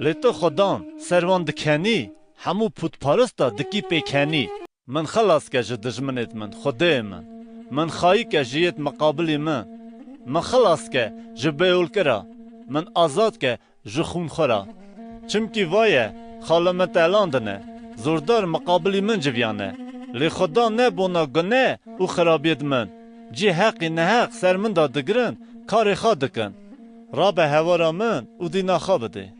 لیتو خدان سروان دکنی همو پوت پارستا دکی پیکنی من خلاص که جه دجمنت من خوده من خواهی که جیت مقابلی من خلاص که جه بیول کرا من آزاد که جه خون خورا چمکی وایه خالمت اعلاندنه زوردار مقابلی من جویانه لی خدا نه بونا گنه او خرابید من جی حقی نه حق سر من دادگرن کاری خواد دکن را به هوارا من او دینا خواب ده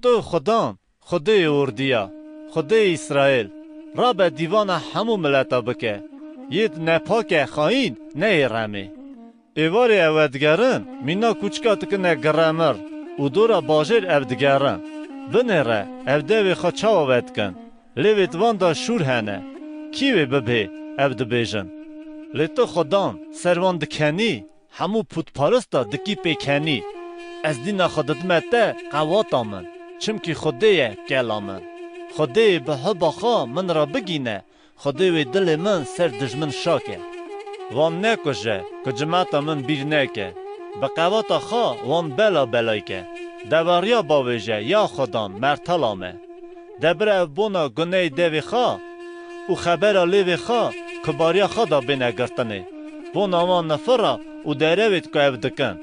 تو خدان خدای اردیا خدای اسرائیل را به دیوان همو ملتا بکه یت نپاک خاین نه رمی ایواری اودگرن مینا کوچکا تکنه گرامر او دورا باجر اودگرن بنره اودوی خوا چاو ودکن لیویت وان دا شور هنه کیوی ببه اود بیجن لیتو خدان سروان دکنی همو پوت پارستا دکی پیکنی از دینا خوددمته قوات آمن چمکی خودیه گل آمن خودی به حبا خوا من را بگینه خودی وی دل من سر دجمن شاکه وان نکشه که جماعتا من بیر نکه به قواتا خوا وان بلا بلای که دواریا باویجه یا خودان مرتلامه دبره بونا گناه دیوی خوا او خبر لیوی خوا کباریا خوا دا بینه گرتنه بونا وان نفره او دروید که اودکن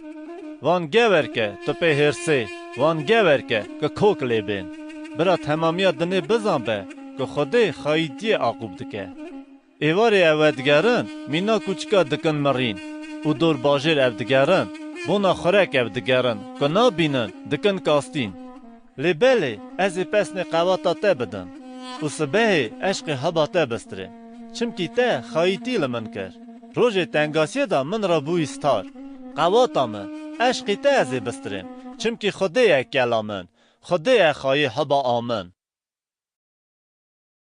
وان گور که تو پی هرسی وان گور که کوک لی بین برا تمامیا دنه بزن به که خودی خایدی عقوب دکه ایواری اودگرن مینا کوچکا دکن مرین او دور باجر اودگرن بونا خورک اودگرن که نابینن دکن کاستین لی بله از پسن قواتا ته بدن او سبه عشق حبا ته بستره چمکی ته خایدی لمن کر روژ تنگاسی دا من را بوی ستار قواتا من عشقی ته از بسترم چمکی خودی اکلامن خودی خواهی حبا آمن